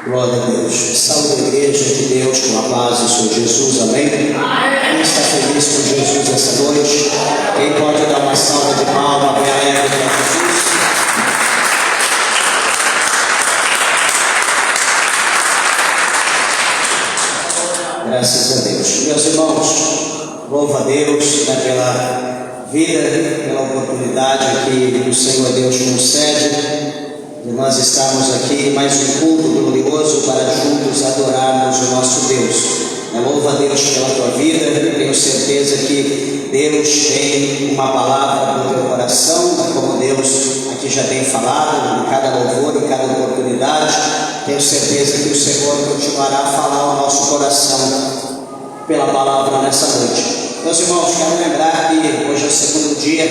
Glória a Deus. Saúde a igreja de Deus com a paz do Senhor Jesus, amém? Quem está feliz com Jesus essa noite? Quem pode dar uma salva de palmas bem alegre para Jesus? Graças a Deus. Meus irmãos, louvo a Deus pela vida, pela oportunidade que o Senhor Deus concede de nós estarmos aqui em mais um culto glorioso para juntos adorarmos o nosso Deus. Louvo a Deus pela tua vida, tenho certeza que Deus tem uma palavra no teu coração, como Deus aqui já tem falado, em cada louvor, em cada oportunidade. Tenho certeza que o Senhor continuará a falar ao nosso coração pela palavra nessa noite. Meus irmãos, quero lembrar que hoje é o segundo dia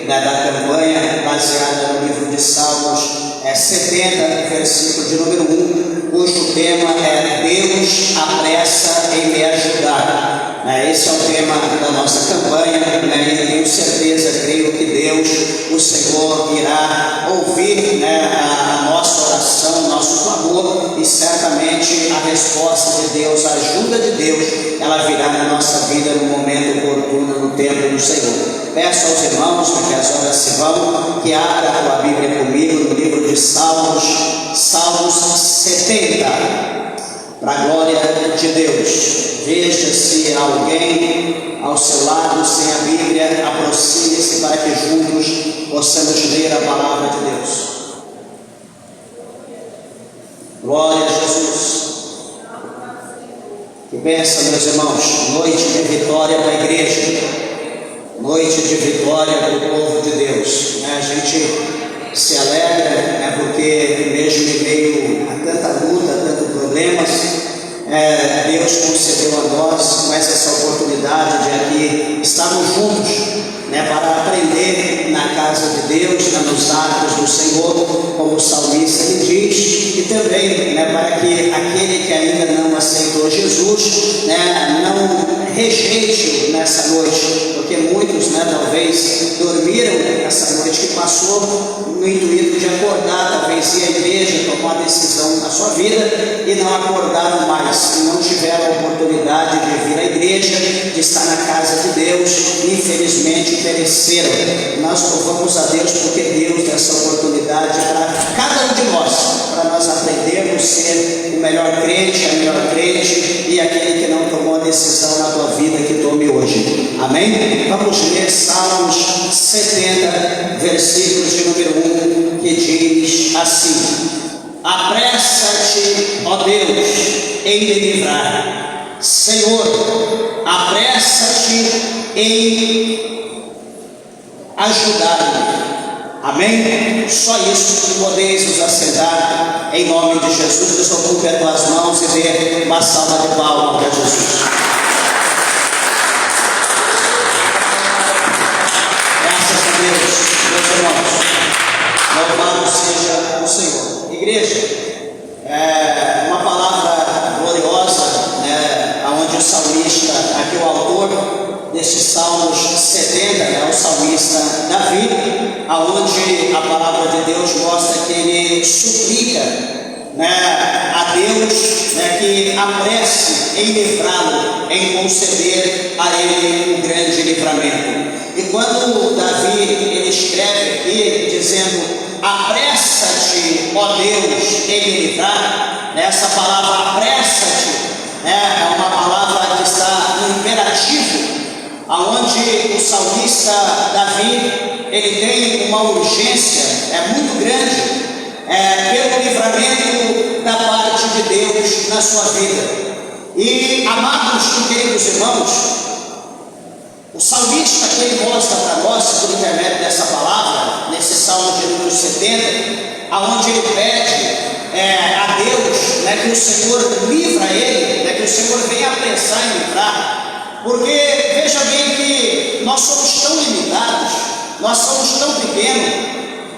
da campanha baseada no livro de Salmos 70, versículo de número 1, cujo tema é Deus apressa em me ajudar. Esse é o tema da nossa campanha, e tenho certeza, creio que Deus, o Senhor, irá ouvir a nossa oração, nosso clamor, e certamente a resposta de Deus, a ajuda de Deus, ela virá na nossa vida no momento oportuno, no tempo do Senhor. Peço aos irmãos, para que as horas se vão, que abra a tua Bíblia comigo no livro de Salmos, Salmos 70, para a glória de Deus. Veja se há alguém ao seu lado sem a Bíblia, aproxime-se para que juntos possamos ler a palavra de Deus. Glória a Jesus. Que bênção, meus irmãos, noite de vitória para a igreja, noite de vitória para o povo de Deus. A gente se alegra, porque mesmo em meio a tanta luta, a tantos problemas, Deus concedeu a nós mais essa oportunidade de aqui estarmos juntos, para aprender na casa de Deus, nos atos do Senhor, como o salmista lhe diz, e também para que aquele que ainda não aceitou Jesus, não rejeite nessa noite, porque muitos talvez dormiram nessa noite que passou no intuito de acordar, talvez ir à igreja, tomar decisão na sua vida e não acordaram mais, e não tiveram a oportunidade de vir à igreja, de estar na casa de Deus, infelizmente pereceram. Nós louvamos a Deus porque Deus dá essa oportunidade para cada um de nós, para nós aprendermos a ser o melhor crente, a melhor crente, e aquele que não tomou a decisão na tua vida que tome hoje. Amém? Vamos ler Salmos 70, versículos de número 1, que diz assim: apressa-te, ó Deus, em me livrar. Senhor, apressa-te em ajudar-me. Amém? Só isso que podeis nos assentar em nome de Jesus. Desocupe as tuas mãos e dê uma salva de palmas para Jesus. Graças a Deus, meus irmãos. Louvado seja o Senhor. Igreja, uma palavra gloriosa, onde o salmista, aqui o autor deste Salmos 70, o salmista Davi, aonde a palavra de Deus mostra que ele suplica a Deus que apresse em livrá-lo, em conceder a ele um grande livramento. E quando Davi ele escreve aqui dizendo apressa-te, ó Deus, em me livrar, essa palavra apressa-te é uma palavra que está no imperativo, aonde o salmista Davi ele tem uma urgência muito grande pelo livramento da parte de Deus na sua vida. E amados e queridos irmãos, o salmista que ele mostra para nós por intermédio dessa palavra, nesse Salmo de número 70, aonde ele pede a Deus que o Senhor livra ele, que o Senhor venha apressar em livrar, porque veja bem que nós somos tão limitados, nós somos tão pequenos,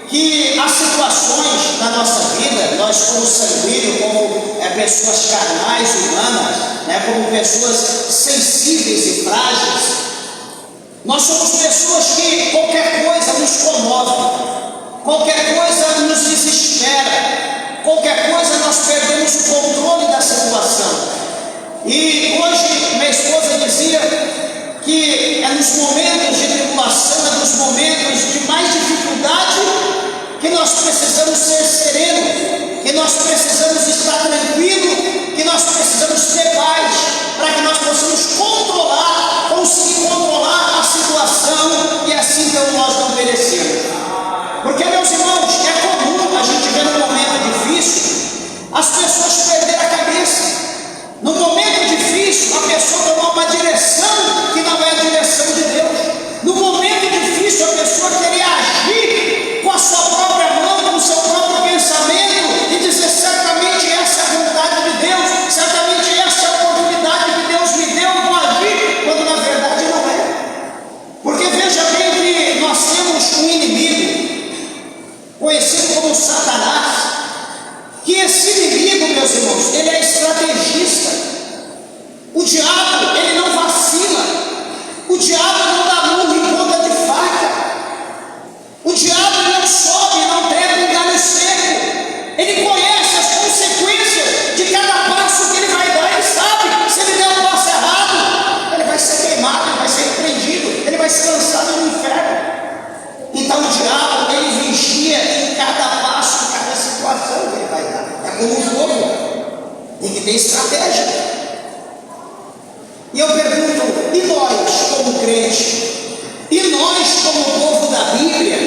que as situações da nossa vida, nós como sanguíneos, como pessoas carnais, humanas, como pessoas sensíveis e frágeis, nós somos pessoas que qualquer coisa nos comove, qualquer coisa nos desespera, qualquer coisa nós perdemos o controle da situação. E hoje minha esposa dizia que é nos momentos de tribulação, é nos momentos de mais dificuldade que nós precisamos ser serenos, que nós precisamos estar tranquilos, que nós precisamos ter paz, para que nós possamos conseguir controlar a situação e assim então nós não perecemos. Porque, meus irmãos, é comum a gente ver num momento difícil as pessoas perderem a cabeça. No momento difícil, a pessoa tomar uma direção que não é a direção de Deus. No momento difícil, a pessoa querer agir com a sua própria mão, com o seu próprio pensamento e dizer: certamente essa é a vontade de Deus, certamente essa é a oportunidade que Deus me deu, eu vou agir, quando na verdade não é. Porque veja bem que nós temos um inimigo conhecido como Satanás, que esse inimigo, meus irmãos, ele é estrategista. O diabo, ele não vacila. O diabo não dá murro em ponta de faca. O diabo não sobe, não pega um galho seco. Ele conhece as consequências de cada passo que ele vai dar. Ele sabe, se ele der um passo errado, ele vai ser queimado, ele vai ser repreendido, ele vai ser lançado no inferno. Então o diabo, ele vigia em cada passo, em cada situação que ele vai dar. É como um fogo, tem que ter estratégia. E eu pergunto: e nós como crentes? E nós como povo da Bíblia?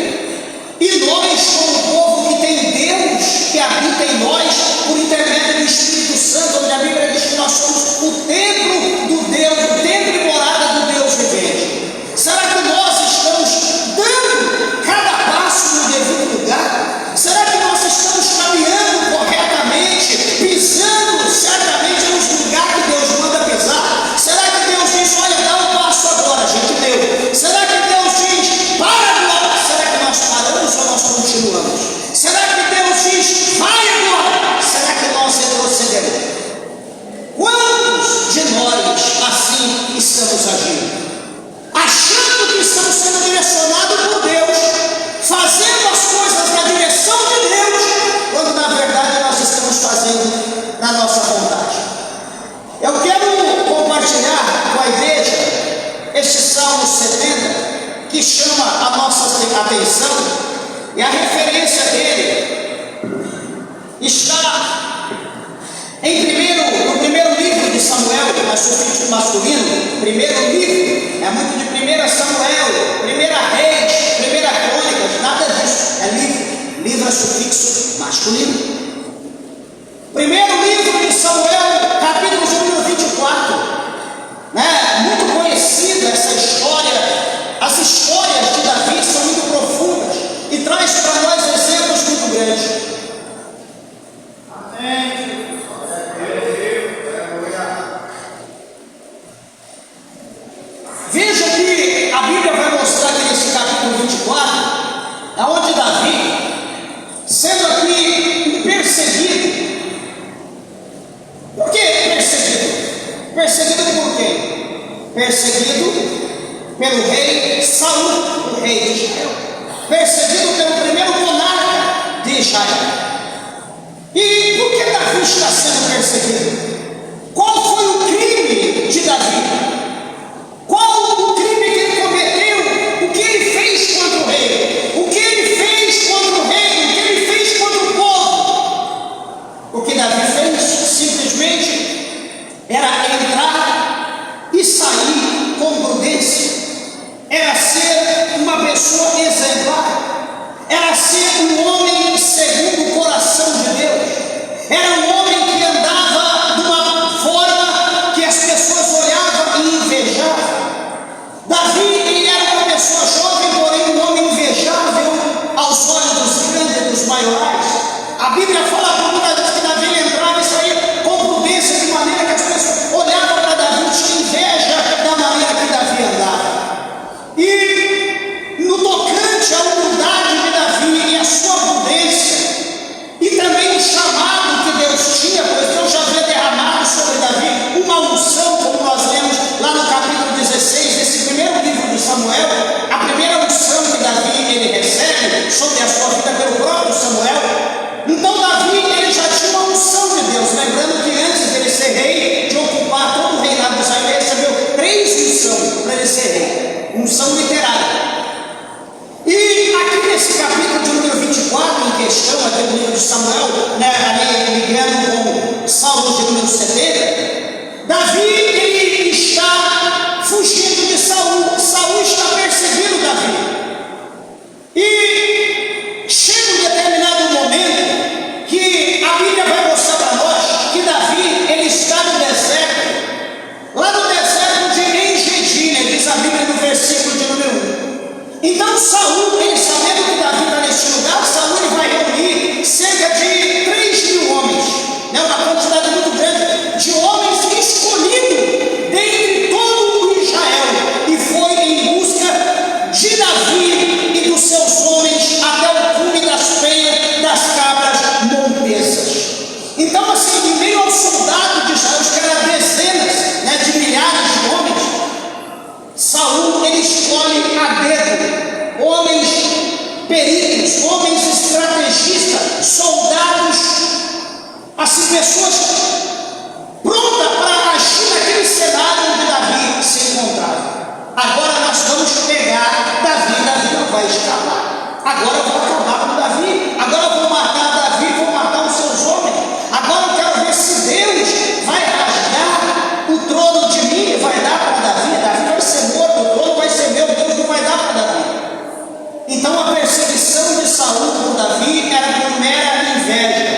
E nós como povo que tem Deus que habita em nós por intermédio do Espírito Santo, onde a Bíblia diz que nós somos o templo do Deus, o templo e morada do Deus vivente? Será que nós estamos dando cada passo no devido lugar? Será que nós estamos caminhando corretamente, pisando certamente nos lugares que Deus manda pisar? Será que Deus diz: olha, dá um passo agora, a gente deu? Será que Deus diz: para agora? Será que nós paramos ou nós continuamos? Será que Deus diz: vai agora? Será que nós retrocedemos? Quantos de nós assim estamos agindo? Achando que estamos sendo direcionados por Deus, fazendo as coisas na direção de Deus, quando na verdade nós estamos fazendo na nossa vontade. Eu quero compartilhar com a igreja este Salmo 70, que chama a nossa atenção, e a referência dele está no primeiro livro de Samuel, mas sufixo masculino. Primeiro livro é muito de 1 Samuel, 1 Reis, 1 Crônicas, nada disso, é livro. Livro é sufixo masculino. Primeiro livro de Samuel, capítulo número 24, muito conhecida essa história. As histórias de Davi são muito profundas e traz para nós exemplos muito grandes. Amém. Veja que a Bíblia vai mostrar aqui nesse capítulo 24, aonde Davi, sendo aqui perseguido. Por que perseguido? Perseguido por quem? Perseguido pelo rei Saul, o rei de Israel. Perseguido pelo primeiro monarca de Israel. E por que Davi está sendo perseguido? Qual foi o crime de Davi? Qual o crime que ele cometeu? O que ele fez contra o rei? O que ele fez contra o rei? O que ele fez contra o povo? O que Davi fez simplesmente era entrar e sair com prudência, era ser uma pessoa exemplar, era ser um homem segundo o coração de Deus, era um homem que andava do ser rei. Unção literária. E aqui nesse capítulo de número 24, em questão, aqui no livro de Samuel, ali ligando com Salmos de número 70, Davi, ele está fugindo de Saul. Saul está perseguindo Davi. E chega um determinado momento que a Bíblia vai mostrar para nós que Davi, ele está no deserto, lá no deserto de Engedi, diz a Bíblia no versículo de número 1. Então Saul, ele sabendo que Davi está neste lugar, Saul ele vai reunir cerca de 3.000 homens, uma quantidade muito grande de homens escolhidos dentre todo o Israel, e foi em busca de Davi e dos seus homens até o cume das penhas das cabras montesas. Então, assim, em meio aos soldados de Israel, que eram dezenas de milhares de homens, Saul ele escolhe a dedo homens peritos, homens estrategistas, soldados, assim, pessoas prontas para agir naquele cenário onde Davi se encontrava. Agora nós vamos pegar Davi, Davi não vai escapar. Agora eu vou acabar com Davi, agora eu vou matar Davi, vou matar os seus homens. Agora eu quero ver se Deus vai rasgar o trono de mim e vai dar para Davi. Davi vai ser morto, o trono vai ser meu, Deus não vai dar para Davi. Então a perseguição de Saul por Davi era por mera inveja.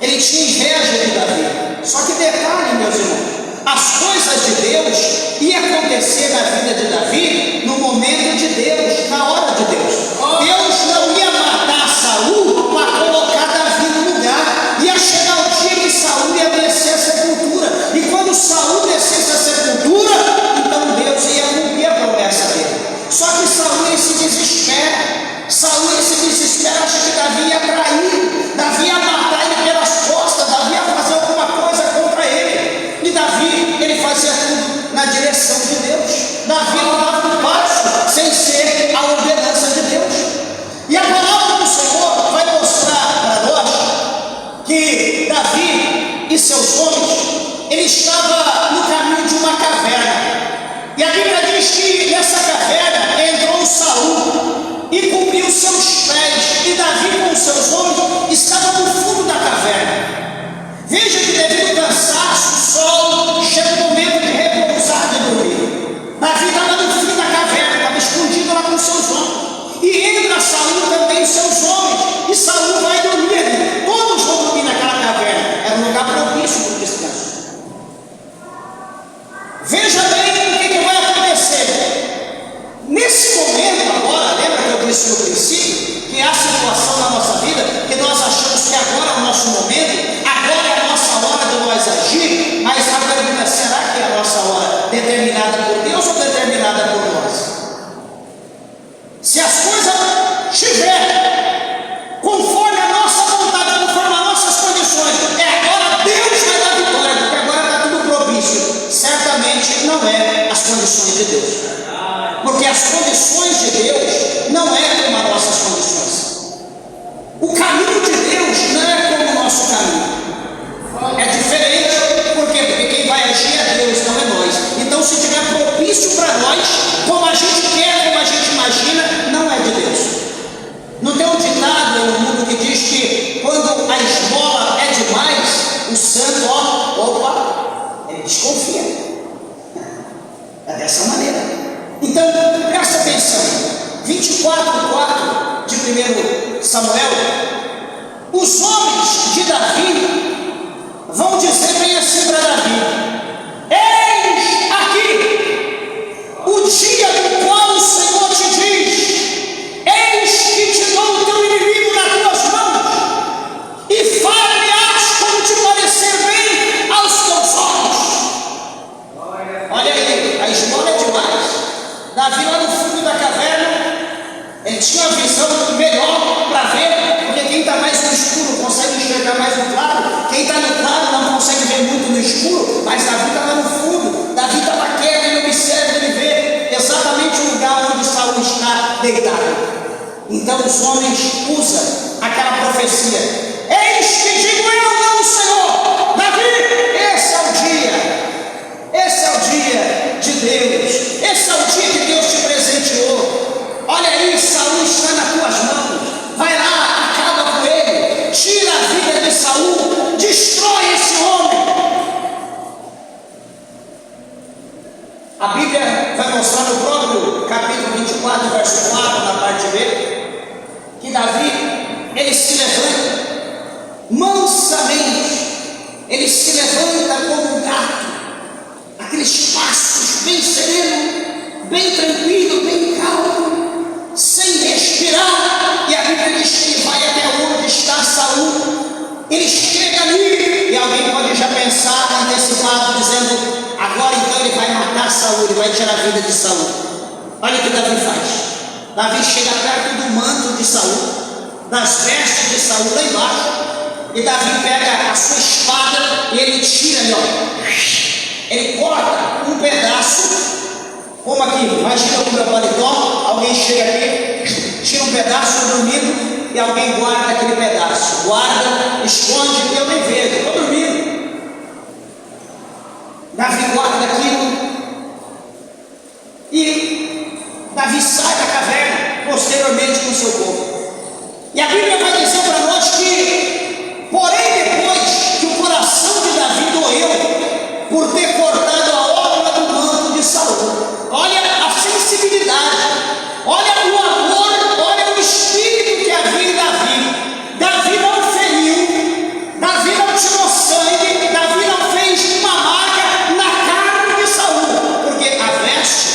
Ele tinha inveja de Davi. Só que detalhe, meus irmãos, as coisas de Deus iam acontecer na vida de Davi no momento de Deus, na hora de Deus. Deus não ia matar Saul para colocar Davi no lugar. Ia chegar o dia que Saul ia descer a sepultura. E quando Saul descesse a sepultura, então Deus ia cumprir a promessa dele. Só que Saul ele se desespera. Saul ele se desespera, acha que Davi ia trair, Davi ia matar ele pelas costas, Davi ia fazer alguma coisa contra ele. E Davi, ele fazia tudo na direção de Deus. Davi não dava um passo sem ser a ordenança de Deus. E a palavra do Senhor vai mostrar para nós que Davi e seus homens, ele estava no caminho de uma caverna. E a Bíblia diz que nessa caverna entrou Saul e cobriu seus pés, e Davi com seus homens estava no fundo da caverna. Veja que devido ao cansaço, o sol, chega o momento de repousar, de dormir. Davi estava no fim da caverna, estava escondido lá com seus homens. E entra Saul também, seus homens, e Saul vai dormir ali. Todos vão dormir naquela caverna. Era um lugar propício para o descanso. Veja bem o que vai acontecer. Nesse momento agora, lembra que eu disse no princípio, que é a situação na nossa vida, que nós achamos que agora é o nosso momento, agora é a nossa hora de nós agir, mas a pergunta é, será que é a nossa hora determinada por Deus ou determinada por nós? Se as coisas estiverem conforme a nossa vontade, conforme as nossas condições, agora Deus vai dar vitória, porque agora está tudo propício. Certamente não é as condições de Deus, porque as condições de Deus não é como as nossas condições. O caminho de Deus não é como o nosso caminho. É diferente, por quê? Porque quem vai agir é Deus, não é nós. Então, se tiver propício para nós, como a gente quer, como a gente imagina, não é de Deus. Não tem um ditado no mundo que diz que quando a esmola é demais, o santo, ele desconfia. É dessa maneira. Então, presta atenção. 24:4 de 1 Samuel. Os homens de Davi vão dizer bem assim para Davi: eis aqui o dia do qual o Senhor te diz: eis que te dou o teu inimigo nas tuas mãos, e far-me-ás como te parecer bem aos teus olhos. Olha aí, a esmola é demais. Davi lá no fundo da caverna, ele tinha uma visão melhor para ver, porque quem está mais no escuro consegue enxergar mais no claro, quem está no claro não consegue ver muito no escuro, mas Davi está lá no fundo. Davi estava quieto, ele observa, ele vê exatamente o lugar onde Saul está deitado. Então os homens usam aquela profecia: eis que digo eu, não o Senhor. Davi, esse é o dia de Deus, esse é vai mostrar no próprio capítulo 24, verso 4, na parte B, que Davi, ele se levanta mansamente, ele se levanta como um gato, aqueles passos bem sereno, bem tranquilo, bem calmo, sem respirar, e a Bíblia diz que ele vai até onde está Saul. Ele chega ali, e alguém pode já pensar antecipado, dizendo: agora então ele vai matar Saul, ele vai tirar a vida de Saul. Olha o que Davi faz. Davi chega perto do manto de Saul, das vestes de Saul lá embaixo, e Davi pega a sua espada e ele tira ali, ó. Ele corta um pedaço, como aqui, imagina o meu paletó, alguém chega aqui, tira um pedaço dormindo, e alguém guarda aquele pedaço, guarda, esconde, que eu nem vejo, estou dormindo. Davi guarda aquilo, e Davi sai da caverna, posteriormente com seu povo. E a Bíblia vai dizer para nós que, porém, depois que o coração de Davi doeu por ter cortado a orla do manto de Saul, olha a sensibilidade, olha o amor, olha o espírito que havia em Davi. Davi não feriu, Davi não tirou sangue, Davi não fez uma marca na carne de Saul, porque a veste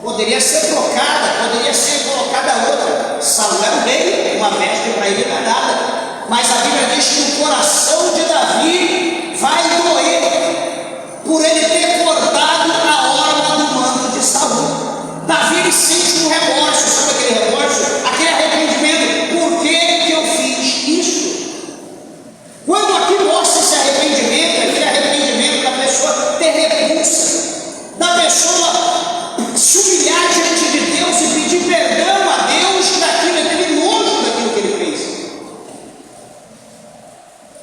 poderia ser trocada, poderia ser colocada outra. Saul era o rei, uma veste para ele não é nada, mas a Bíblia diz que o coração de Davi vai doer por ele ter cortado a orla do manto de Saul. Davi ele sente um remorso, sabe aquele remorso? Aquele arrependimento. Por que eu fiz isso? Quando aqui mostra esse arrependimento, aquele arrependimento da pessoa ter repulsa, da pessoa se humilhar diante de Deus e pedir perdão a Deus daquilo, aquele nojo daquilo que ele fez.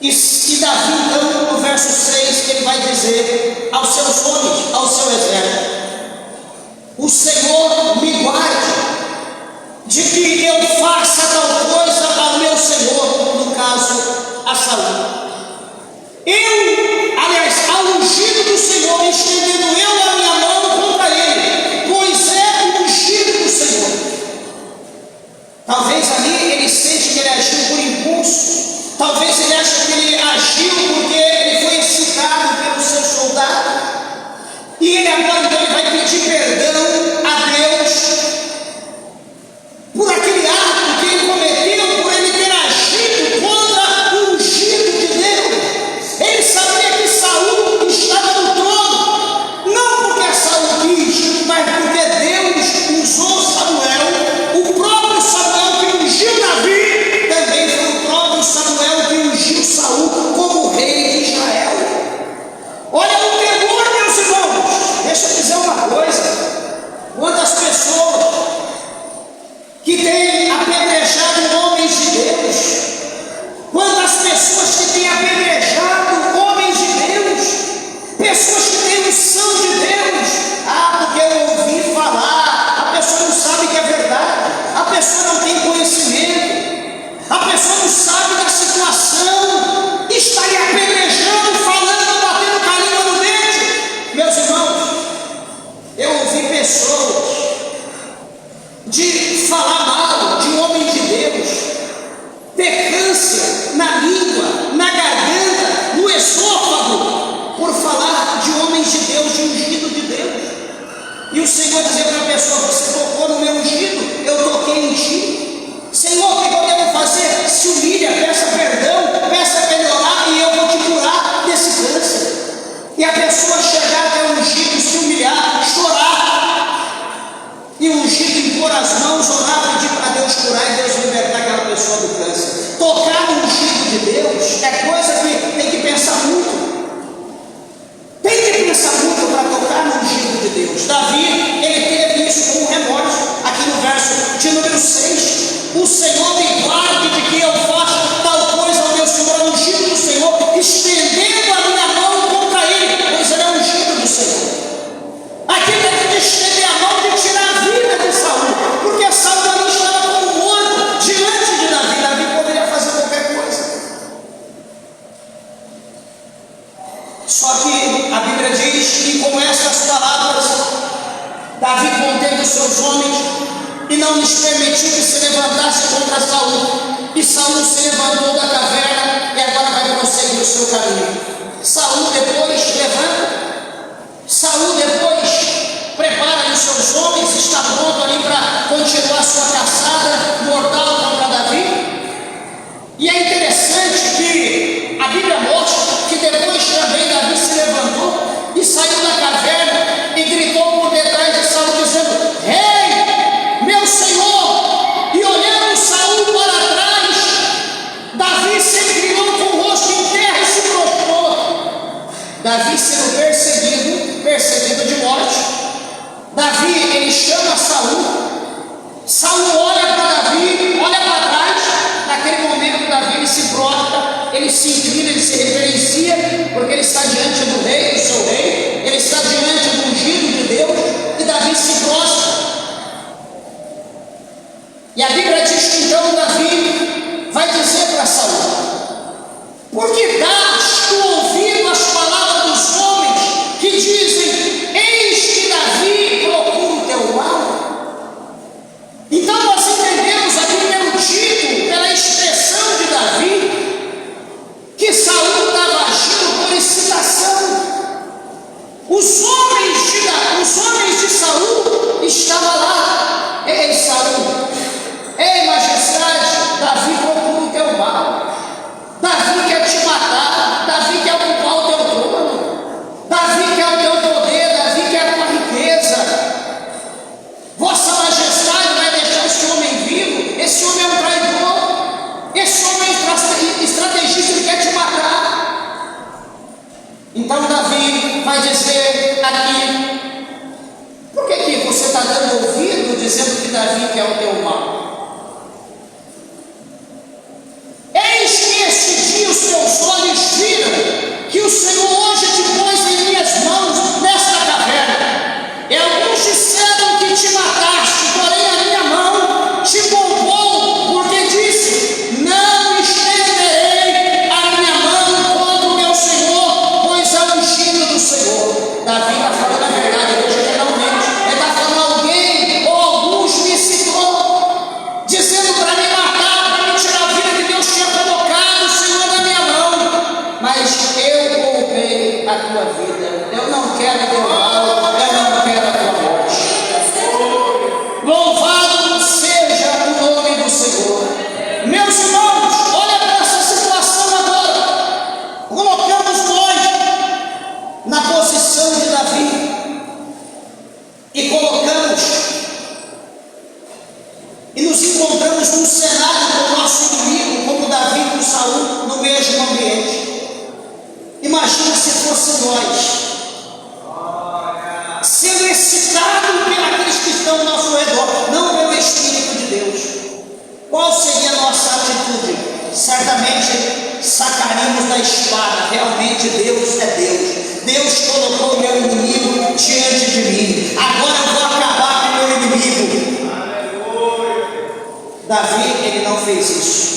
E Davi, então, no verso 6, ele vai dizer aos seus homens, ao seu exército: o Senhor me guarde de que eu faça tal coisa ao meu Senhor, no caso a Saul. Ao ungido do Senhor, estendendo eu a minha mão contra ele, pois é o ungido do Senhor. Talvez ali ele sente que ele agiu por impulso, talvez ele ache que ele agiu porque ele foi excitado pelo seu soldado, e ele agora então ele vai pedir perdão a Deus por aquele ato que ele cometeu, por ele ter agido contra o ungido de Deus. Ele sabia que Saul estava no trono, não porque Saul quis, mas porque Deus usou Samuel. O próprio Samuel que ungiu Davi também foi o próprio Samuel que ungiu Saul como rei de Israel. Olha o temor, meus irmãos. Deixa eu dizer uma coisa: quantas pessoas que têm apedrejado homens de Deus, quantas pessoas que têm apedrejado homens de Deus, pessoas que têm unção de Deus, porque eu ouvi falar, a pessoa não sabe que é verdade, a pessoa não tem conhecimento, a pessoa não sabe da situação, está lhe apedrejando, falando, batendo carinho no dente. Meus irmãos, eu ouvi pessoas de falar mal de um homem de Deus, ter câncer na língua, na garganta, no esôfago, por falar de homens de Deus, de ungido de Deus. E o Senhor dizia para a pessoa: você tocou no meu ungido, eu toquei em ti. Senhor, o que eu devo fazer? Se humilha, peça perdão, peça melhorar, e eu vou te curar desse câncer. E a pessoa chegar até o ungido, se humilhar, chorar, e o ungido impor as mãos, orar, pedir para Deus curar e Deus libertar aquela pessoa do câncer. Tocar no ungido de Deus é coisa que tem que pensar muito. Tem que pensar muito para tocar no ungido de Deus. Davi, ele teve isso com remorso. Aqui no verso de número 6, o Senhor me guarde de que eu faça tal coisa ao meu Senhor, ungido do Senhor, estendendo a minha mão contra ele, pois ele é ungido do Senhor. Aqui tem que estender a mão de tirar a vida de Saul, porque Saul ali estava como morto diante de Davi. Davi poderia fazer qualquer coisa. Davi conteve os seus homens e não lhes permitiu que se levantasse contra Saul. E Saul se levantou da caverna e agora vai prosseguir o seu caminho. Saul depois levanta. Saul depois prepara os seus homens, está pronto ali para continuar sua caçada mortal contra Davi. E é interessante que a Bíblia mostra que depois também Davi se levantou e saiu da caverna e gritou por detrás de Saul dizendo: Rei, meu Senhor! E olhando Saul para trás, Davi se inclinou com o rosto em terra e se prostrou. Davi sendo perseguido de morte. Davi, ele chama Saul. Saul olha para Davi, olha para trás. Naquele momento Davi ele se prostra, ele se inclina, ele se reverencia, porque ele está diante do rei, do seu rei, ele está diante do ungido de Deus, e Davi se prostra. E a Bíblia diz que então Davi vai dizer para Saul: por que dás tu ouvido às palavras dos homens que dizem: eis que Davi procura o teu mal? Então nós entendemos aqui pelo título, pela expressão de Davi, que Saul estava agindo por excitação. Os homens de Saul estavam lá. Ei, Saul, ei, majestade, Davi procura o teu mal. Davi quer te matar, Davi quer ocupar o teu trono, Davi quer o teu poder, Davi quer a tua riqueza. Vossa majestade vai deixar esse homem vivo? Esse homem é um traidor, esse homem é estrategista, ele quer te matar. Então Davi vai dizer aqui: por que você está dando ouvido dizendo que Davi quer o teu mal? Eis que este dia os teus olhos viram que o Senhor hoje te pôs em minhas mãos nesta caverna. E alguns disseram que te mataste, porém a minha mão te poupou, porque disse: não estenderei a minha mão contra o meu Senhor, pois é o ungido do Senhor. Davi está falando a verdade, veja que não mente. Ele está falando: alguém ou alguns me citou, dizendo para me matar, para me tirar a vida que Deus tinha colocado, o Senhor, na minha mão. Mas eu poupei a tua vida, eu não quero teu mal, eu não quero a tua morte. Louvado seja o nome do Senhor. Meus irmãos, olha para essa situação agora. Colocamos nós na posição de Davi e colocamos e nos encontramos num cenário do nosso inimigo, como Davi com Saul, no mesmo ambiente. Imagina se fosse nós sendo excitado pelos que estão ao nosso redor, não pelo Espírito de Deus. Qual seria a nossa atitude? Certamente sacaríamos da espada. Realmente Deus é Deus. Deus colocou o meu inimigo diante de mim. Agora eu vou acabar com o meu inimigo. Davi, ele não fez isso.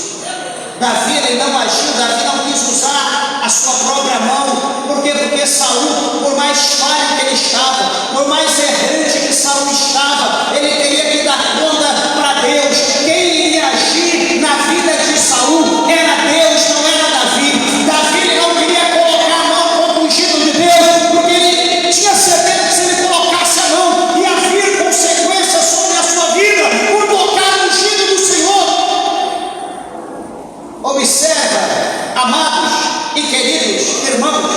Davi, ele não agiu. Davi não quis usar a sua própria mão. Por quê? Porque Saul, por mais falho que ele estava, por mais errante que Saul estava, ele teria que dar conta para Deus. Quem iria agir na vida de Saul era Deus, não era Davi. Davi, ele não queria colocar a mão contra o ungido de Deus, porque ele tinha certeza que se ele colocasse a mão, ia vir consequências sobre a sua vida por tocar no ungido do Senhor. Observa, amados e queridos irmãos,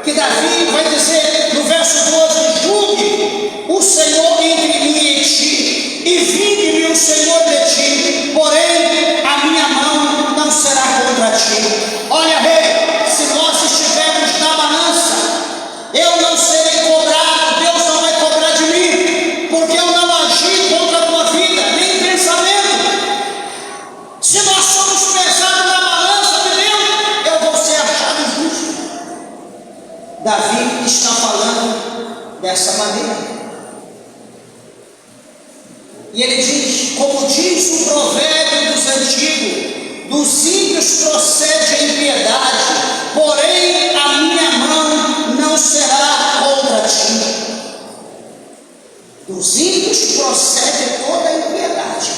que Davi vai dizer no verso 12: julgue o Senhor entre mim e ti, e vingue-me o Senhor de ti, porém a minha mão não será contra ti. Olha, rei, se nós estivermos na balança, eu não serei cobrado, Deus não vai cobrar de mim, porque eu não agi contra a tua vida, nem pensamento. Se nós somos pesados na balança de Deus, eu vou ser achado justo. Davi está falando dessa maneira. E ele diz, como diz o provérbio dos antigos: dos ímpios procede a impiedade, porém a minha mão não será contra ti. Dos ímpios procede toda a impiedade.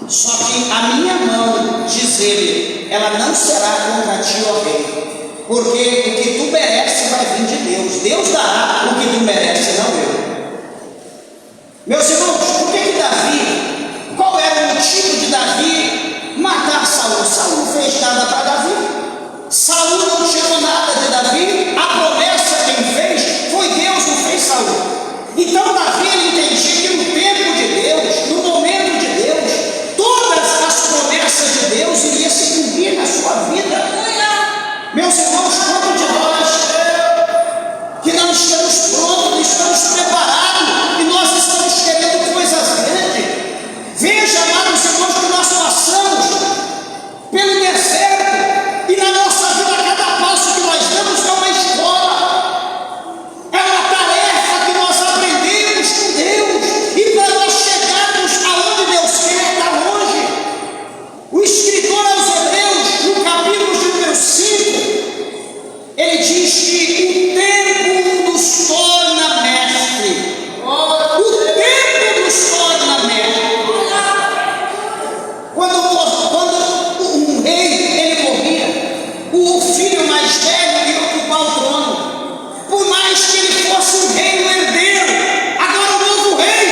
Só que a minha mão, diz ele, ela não será contra ti, ó rei, porque o que tu mereces vai vir de Deus. Deus dará o que tu mereces, não eu. Meus irmãos, por que Davi, qual era o motivo de Davi matar Saul? Saul não fez nada para Davi. Saul não tirou nada de Davi. A promessa quem fez foi Deus, não fez Saul. Então Davi ele entendia que no tempo de Deus, no momento de Deus, todas as promessas de Deus iriam se cumprir na sua vida. Meus irmãos, quanto de nós que não estamos prontos, não estamos preparados, e nós estamos querendo coisas grandes. Veja, amados irmãos, que nós passamos pelo deserto, e na nossa vida, cada passo que nós damos é uma escola, é uma tarefa que nós aprendemos com Deus, e para nós chegarmos aonde Deus quer, está longe. O escritor aos Hebreus, no capítulo de número 5, ele diz que o tempo nos torna mestre. O tempo nos torna mestre. Quando um rei ele morria, o filho mais velho ia ocupar o trono. Por mais que ele fosse um rei, um herdeiro, agora o novo rei,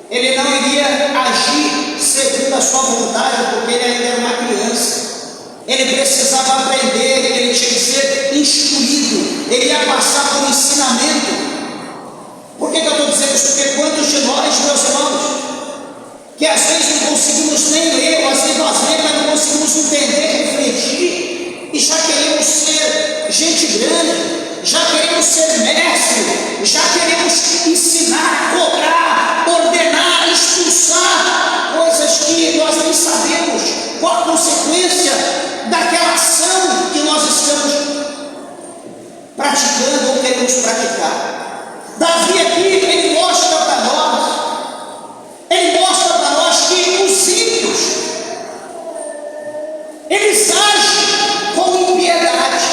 ele não iria agir segundo a sua vontade, porque ele ainda era uma criança. Ele precisava aprender, ele tinha que ser instruído, ele ia passar por um ensinamento. Por que eu estou dizendo isso? Porque quantos de nós, meus irmãos, que às vezes não conseguimos nem ler, ou às vezes nós lemos, mas não conseguimos entender, refletir, e já queremos ser gente grande, já queremos ser mestre, já queremos ensinar, cobrar, ordenar, expulsar coisas que nós nem sabemos qual a consequência daquela ação que nós estamos praticando ou queremos praticar. Davi aqui, ele mostra para nós que os ímpios, eles agem com impiedade.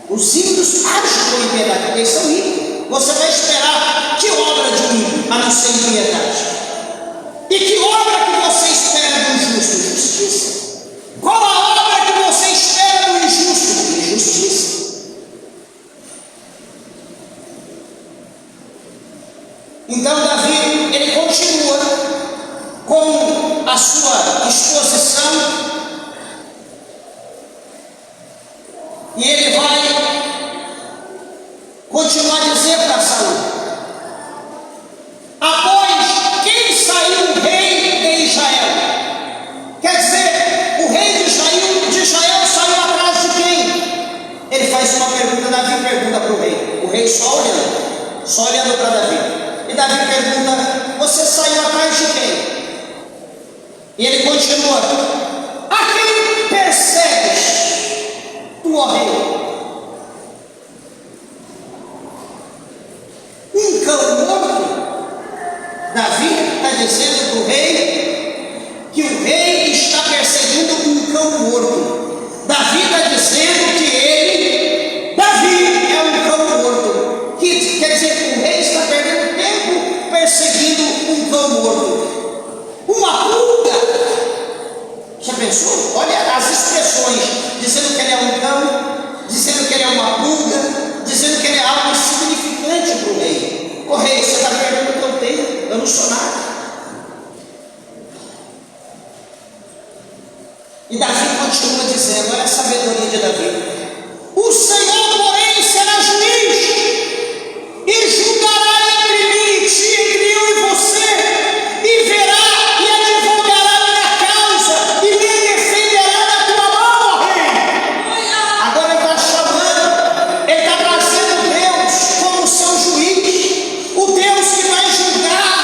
Os ímpios agem com impiedade, porque eles são ímpios. Você vai esperar que obra de um ímpio, a não ser impiedade? E que obra que você espera do injusto? Justiça. Qual a obra que você espera do injusto? Injustiça. Então Davi, ele continua com a sua exposição, e ele vai continuar a dizer para Saul: após quem saiu o rei de Israel? Quer dizer, o rei de Israel saiu atrás de quem? Ele faz uma pergunta, Davi pergunta para o rei só olhando para Davi. E Davi pergunta: você saiu atrás de quem? E ele continua: a quem persegues, tu, ó rei? Um cão morto? Davi está dizendo para o rei que o rei está perseguindo um cão morto. Davi está dizendo que Davi é um cão morto. Que quer dizer que o rei está perdendo tempo perseguindo um cão morto. Uma pulga. Já pensou? Olha as expressões, dizendo que ele é um cão, dizendo que ele é uma pulga, dizendo que ele é algo insignificante para o rei. Ô rei, você está perdendo o que eu tenho, eu não sou nada. E Davi continua dizendo, olha a sabedoria de Davi: o Senhor, porém, será juiz, e julgará entre mim e ti, entre eu e você, e verá e advogará minha causa, e me defenderá da tua mão, ó rei. Agora ele está chamando, ele está trazendo Deus como seu juiz, o Deus que vai julgar,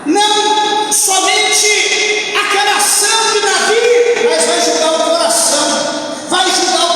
não somente aquela ação de Davi, mas vai julgar o coração, vai julgar o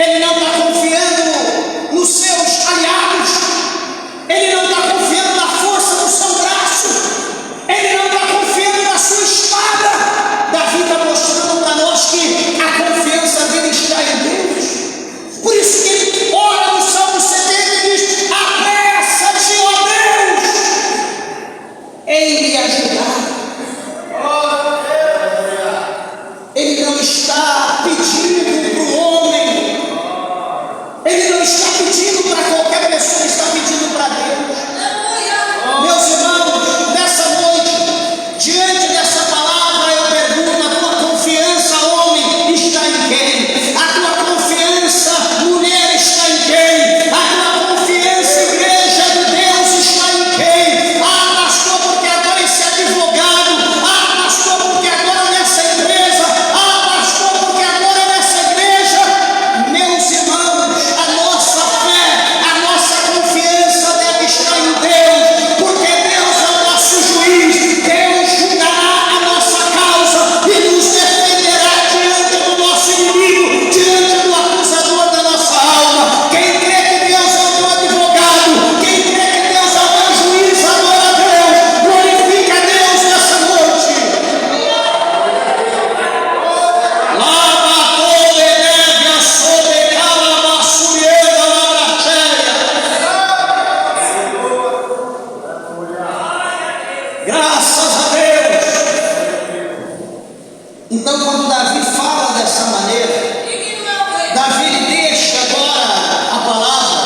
ele não está confiando nos seus aliados, ele não está confiando na força do seu braço, ele não está confiando na sua espada. Davi está mostrando para nós que a confiança dele está em Deus. Por isso que ele ora no Salmo 70 e diz: apressa-te, ó Deus, em me ajudar. Ele não está pedindo para o homem, ele não está pedindo para qualquer pessoa, ele está pedindo para Deus. Meus irmãos, nessa noite, diante dessa palavra, eu pergunto: a tua confiança, homem, está em quem? A tua confiança, mulher, está em quem? A tua confiança, igreja de Deus, está em quem? Ah, pastor, porque agora esse advogado, ah, pastor, porque agora nessa empresa, ah, pastor, porque agora nessa igreja. Meus irmãos, a nossa fé, a nossa confiança deve estar em Deus, porque Deus é o nosso juiz. Deus julgará a nossa causa e nos defenderá diante do nosso inimigo, diante do acusador da nossa alma. Quem crê que Deus é o teu advogado, quem crê que Deus é o teu juiz, adora a Deus, glorifica a Deus nessa noite. Lava toda enébia sobre calma, surieda, labracheia. Graças a Deus. Então, quando Davi fala dessa maneira, Davi deixa agora a palavra.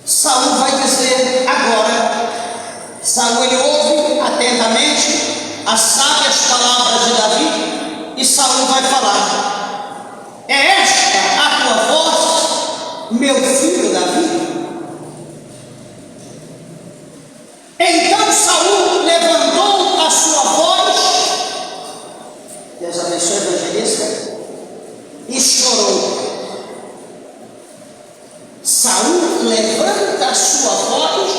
Saul vai dizer agora. Saul, ele ouve atentamente as sábias palavras de Davi, e Saul vai falar: é esta a tua voz, meu filho Davi? Então Saul levantou a sua voz, Deus abençoe a evangelista, e chorou. Saul levanta a sua voz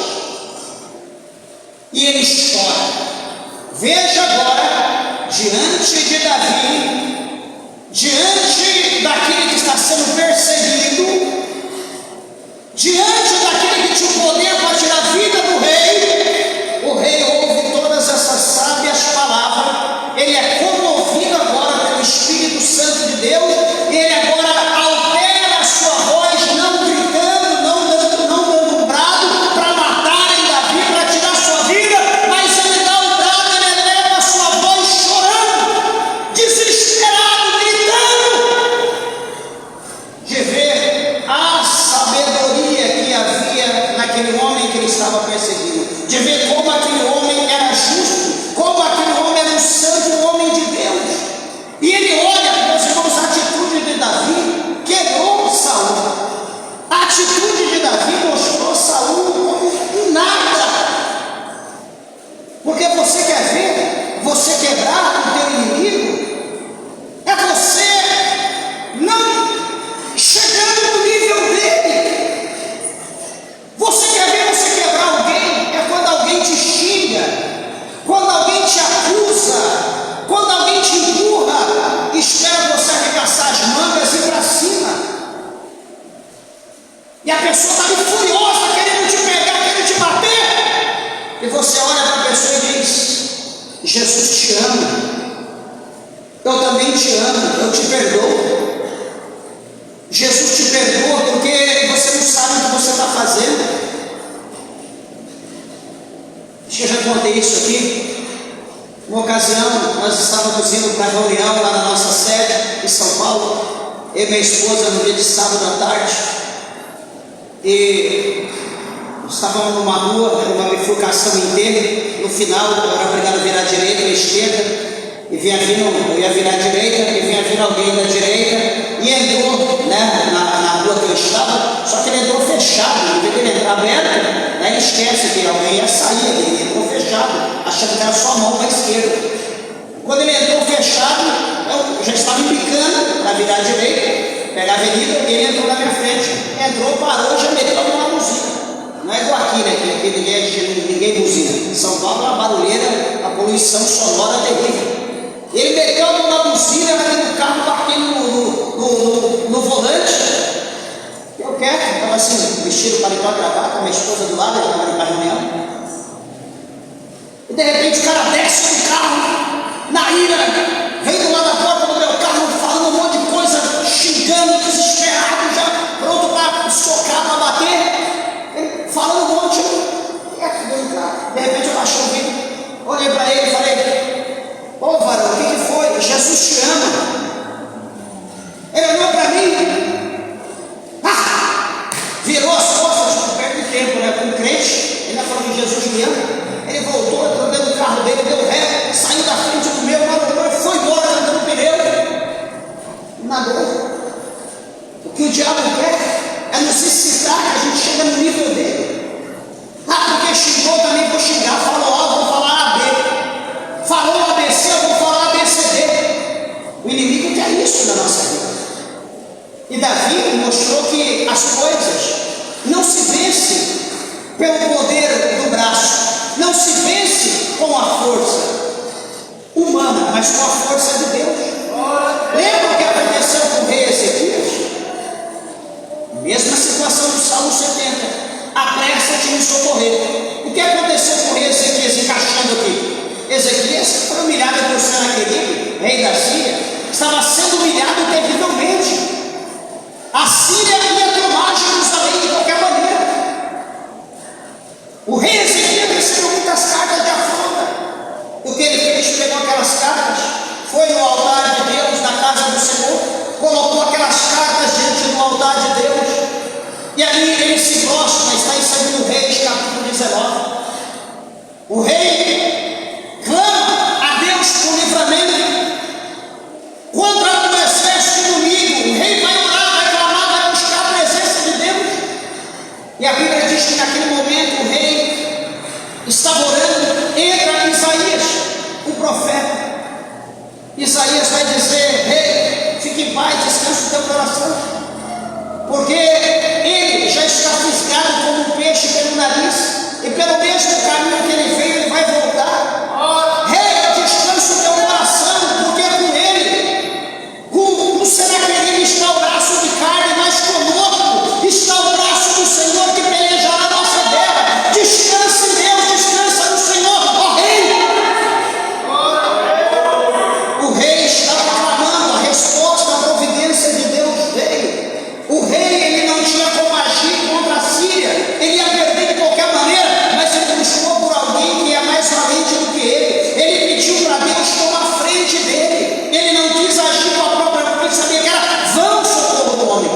e ele chora. Veja agora, diante de Davi, diante daquele que está sendo perseguido, diante daquele que tinha o poder para tirar a vida do rei, o rei ouve todas essas sábias palavras. Ele é comovido agora pelo Espírito Santo de Deus, e ele agora altera a sua voz, não gritando, não dando um brado para matarem Davi, para tirar a sua vida, mas ele dá um brado, ele eleva a sua voz chorando, desesperado, gritando, de ver a sabedoria que havia naquele homem que ele estava perseguindo, de ver como aquele homem era justo, como aquele homem era um santo, um homem de Deus. E ele olha, meus irmãos, a atitude de Davi quebrou Saul. A atitude de Davi mostrou Saul como nada. Porque você quer ver você quebrar o teu inimigo, é você não chegando no nível dele. Você quer ver você quebrar alguém? É quando alguém te xinga, quando alguém te acusa, quando alguém te empurra, espera você arregaçar as mangas e ir para cima. E a pessoa está ali furiosa, querendo te pegar, querendo te bater. E você olha para a pessoa e diz: Jesus te ama, eu também te amo, eu te perdoo. Jesus te perdoa porque você não sabe o que você está fazendo. Acho que eu já contei isso aqui. Uma ocasião, nós estávamos indo para a reunião lá na nossa sede em São Paulo, eu e minha esposa, no dia de sábado à tarde, e estávamos numa rua, era uma bifurcação inteira. No final, eu era obrigado a virar à direita ou à esquerda, e eu ia virar à direita, e vinha vir alguém da direita, e entrou, né, na rua que eu estava, só que ele entrou fechado. Em vez de ele entrar aberto, né, ele esquece que alguém ia sair, ele entrou fechado, achando que era só a mão para a esquerda. Quando ele entrou fechado, eu já estava embicando para virar à direita, pegar a avenida, e ele entrou na minha frente, entrou, parou, já meteu a mão na buzina. Não é igual aqui, né, que ninguém buzina. Em São Paulo é uma barulheira, a poluição sonora terrível. Ele meteu a mão na buzina, ali no carro, batendo no volante. Eu quero, estava assim, vestido, paletó, gravata, minha esposa do lado, ele estava na reunião. E de repente o cara desce do carro, na ira, vem do lado da porta do meu carro, falando um monte de coisa, xingando, desesperado, já pronto para socar, para bater. Ele falando um monte, de repente eu baixei o vidro, olhei para ele e falei: ô varão, o que foi? Jesus te ama. Ele olhou para mim, virou as costas, por perto do tempo, né? Com o crente, ele falou que Jesus me ama. Ele voltou, entrou dentro do carro dele, deu ré, saiu da frente do meu, marolou e foi embora andando no pneu. Nadou. O que o diabo quer é nos excitar, que a gente chega no nível dele. Porque xingou também, vou xingar. Falou A, vou falar AB. Falou ABC, eu vou falar ABCD. O inimigo quer isso na nossa vida. E Davi mostrou que as coisas não se vencem pelo poder do braço, não se vence com a força humana, mas com a força de Deus. Lembra o que aconteceu com o rei Ezequias? Mesma situação do Salmo 70. Apressa-te em socorrer. O que aconteceu com o rei Ezequias, encaixando aqui? Ezequias foi humilhado por Senaqueribe, rei da Síria, estava sendo humilhado terrivelmente. A Síria ia tomar Jerusalém de qualquer maneira. O rei Ezequias recebeu muitas cartas de afronta. O que ele fez? Pegou aquelas cartas, foi no altar de Deus, na casa do Senhor, colocou aquelas cartas diante do altar de Deus, e ali ele se prostra. Está em 2 Reis, capítulo 19. O rei clama a Deus por livramento contra o exército inimigo. O rei vai orar, vai clamar, vai buscar a presença de Deus. E a Bíblia diz que naquele momento o rei estava orando, entra Isaías, o profeta. Isaías vai dizer: rei, fique em paz, descanse o teu coração, porque ele já está fisgado como um peixe pelo nariz, e pelo mesmo caminho que ele veio, ele vai voltar. Rei, descanse o teu coração, porque com ele, com o Senaqueribe está o braço de carne, mas conosco está o braço do Senhor que pelejará a nossa guerra. Descanse em Deus, descansa no Senhor, ó rei. O rei estava clamando, a resposta, a providência de Deus veio. O rei, ele não tinha como agir contra a Síria, ele ia perder de qualquer maneira, mas ele buscou por alguém que é mais valente do que ele. Ele pediu para Deus tomar frente dele. Ele não quis agir com a própria mão, ele sabia que era vão socorro do homem.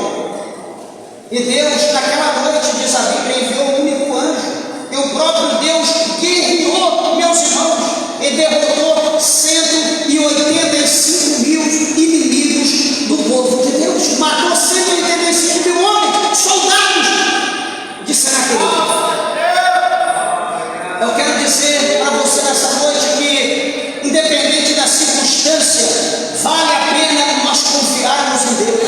E Deus, naquela noite, diz a Bíblia, enviou um único anjo, e o próprio Deus guerreou, meus irmãos, e derrotou 185 mil inimigos do povo de Deus. Matou 185 mil homens, soldados de Senaqueribe. Eu quero dizer para você nessa noite que, independente da circunstância, vale a pena nós confiarmos em Deus.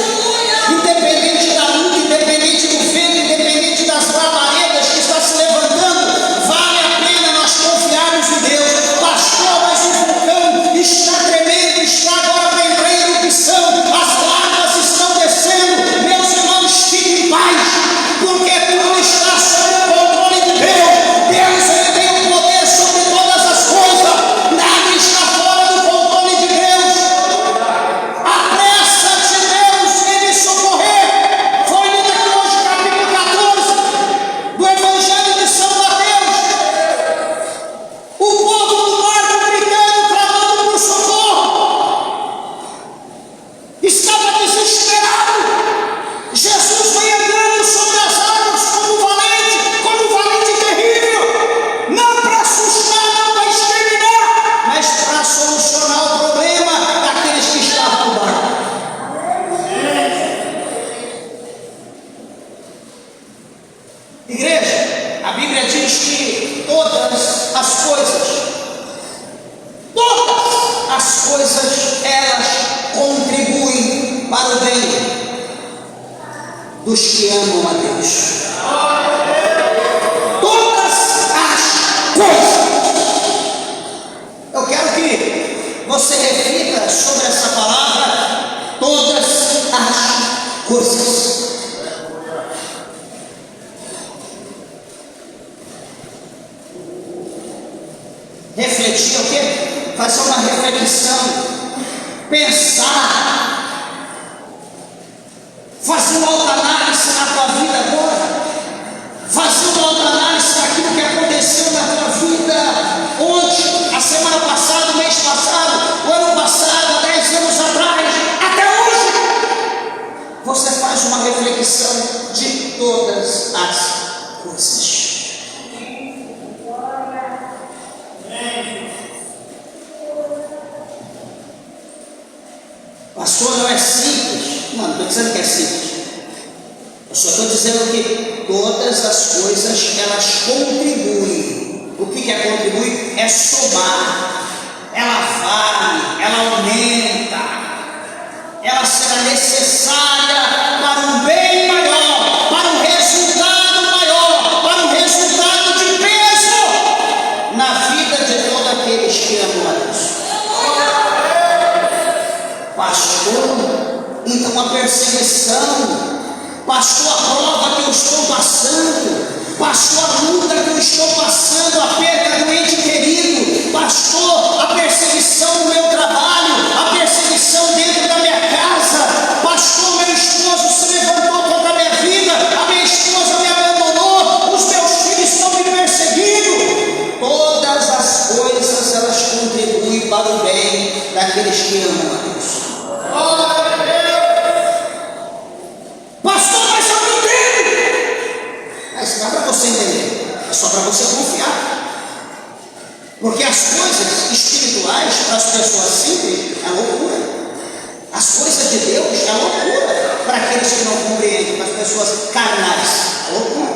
Independente da luta, independente do vento, independente das labaredas que está se levantando, vale a pena nós confiarmos em Deus. Pastor, mas o vulcão está tremendo, está agora para entrar em erupção, as lavas estão descendo. Meus irmãos, fiquem em paz, porque tudo está sob o controle de Deus. Deus, ele tem o poder sobre todas as coisas, nada está fora do controle de Deus. Apressa-te, Deus, em me socorrer. Foi lido aqui hoje, capítulo 14 do Evangelho de São Mateus. O povo do barco gritando, clamando por socorro, estava desesperado. Jesus foi andando sobre as águas como um valente terrível, não para assustar, não para exterminar, mas para solucionar o problema daqueles que estavam no barco. Igreja, a Bíblia diz que todas as coisas, elas contribuem para o bem dos que amam a Deus. Todas as coisas. Eu quero que você reflita refletir o quê? Fazer uma reflexão, pensar, fazer uma autoanálise na tua vida agora, fazer uma autoanálise daquilo que aconteceu na tua vida ontem, a semana passada, o mês passado, o ano passado, 10 anos atrás, até hoje. Você faz uma reflexão de todas as coisas. Pastor, não é simples. Não estou dizendo que é simples. Eu só estou dizendo que todas as coisas, elas contribuem. O que é contribuir? É somar. Ela vale, ela aumenta. Ela será necessária para um bem maior, para um resultado maior, para um resultado de peso na vida de todos aqueles que amam a Deus. Pastor, então a perseguição, pastor, a prova que eu estou passando, pastor, a luta que eu estou passando, a perda do ente querido, pastor, a perseguição no meu trabalho, a perseguição dentro da minha casa, pastor, meu esposo se levantou contra a minha vida, a minha esposa me abandonou, os meus filhos estão me perseguindo. Todas as coisas, elas contribuem para o bem daqueles que amam a Deus. Pastor, mas eu não entendo. Mas não é para você entender, é só para você confiar. Porque as coisas espirituais para as pessoas simples é loucura. As coisas de Deus é loucura para aqueles que não compreendem, para as pessoas carnais, é loucura.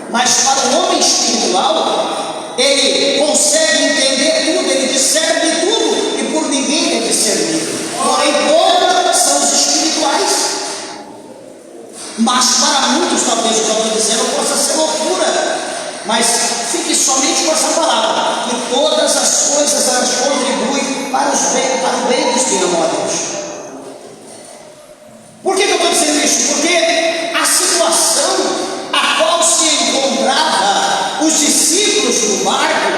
Mas para o homem espiritual, ele consegue entender tudo, ele discerne tudo, e por ninguém é discernido. Porém, poucos são os espirituais. Mas para muitos, talvez o que eu estou dizendo possa ser loucura. Mas fique somente com essa palavra, que todas as coisas, elas contribuem para o bem dos que amam a Deus. Por que eu estou dizendo isso? Porque a situação a qual se encontrava os discípulos no barco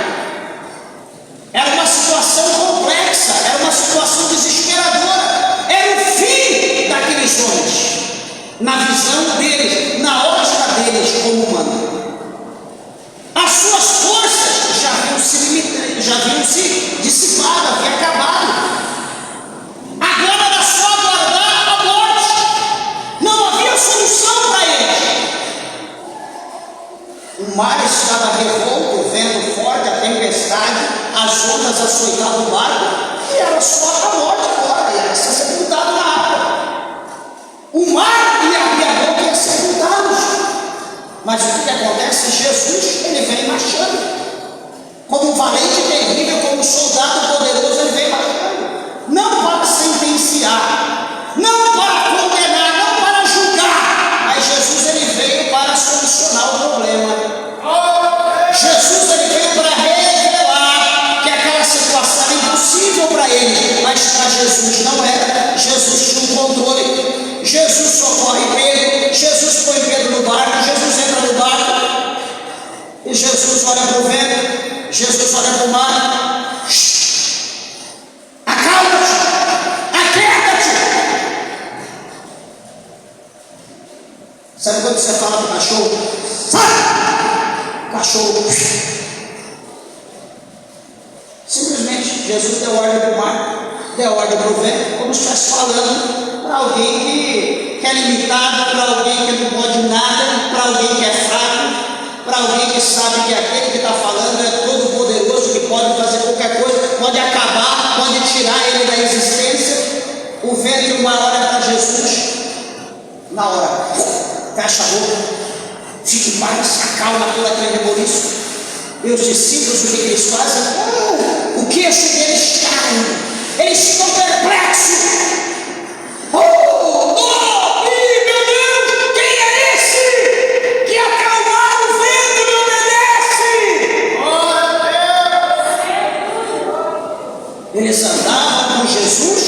era uma situação complexa, era uma situação desesperadora, era o fim daqueles homens, na visão deles, na ótica deles como humano. As suas forças já haviam se dissipado, haviam acabado. Agora era só aguardar a morte. Não havia solução para eles. O mar estava revolto, o vento forte, a tempestade, as ondas açoitavam o barco, e era só a morte agora, ia ser sepultado na água. O mar ia abrir a boca e ia sepultá-los. Mas o que acontece? Jesus, ele vem marchando. Como um valente terrível, como um soldado poderoso, ele vem marchando. Não para sentenciar, não para condenar, não para julgar, mas Jesus, ele veio para solucionar o problema. Jesus, ele veio para revelar que aquela situação era impossível para ele, mas para Jesus não era. Jesus tinha um controle. Jesus socorre Pedro, Jesus põe Pedro no barco, Jesus entra no barco, e Jesus olha para o vento, Jesus olha para o mar. Acalma-te, aquieta-te. Sabe quando você fala para o cachorro? Sai! O cachorro. Simplesmente Jesus deu ordem para o mar, deu ordem para o vento, como se estivesse falando para alguém que é limitado, para alguém que não pode nada, para alguém que é fraco, para alguém que sabe que aquele que está falando é todo poderoso, que pode fazer qualquer coisa, pode acabar, pode tirar ele da existência. O vento e o mar olham para Jesus, na hora, fecha a boca, fique em paz, acalma todo aquele reboliço. E os discípulos, o que eles fazem? O queixo deles cai, eles ficam perplexos. Meu Deus, quem é esse que acalmar o vento me obedece? Eles andavam com Jesus,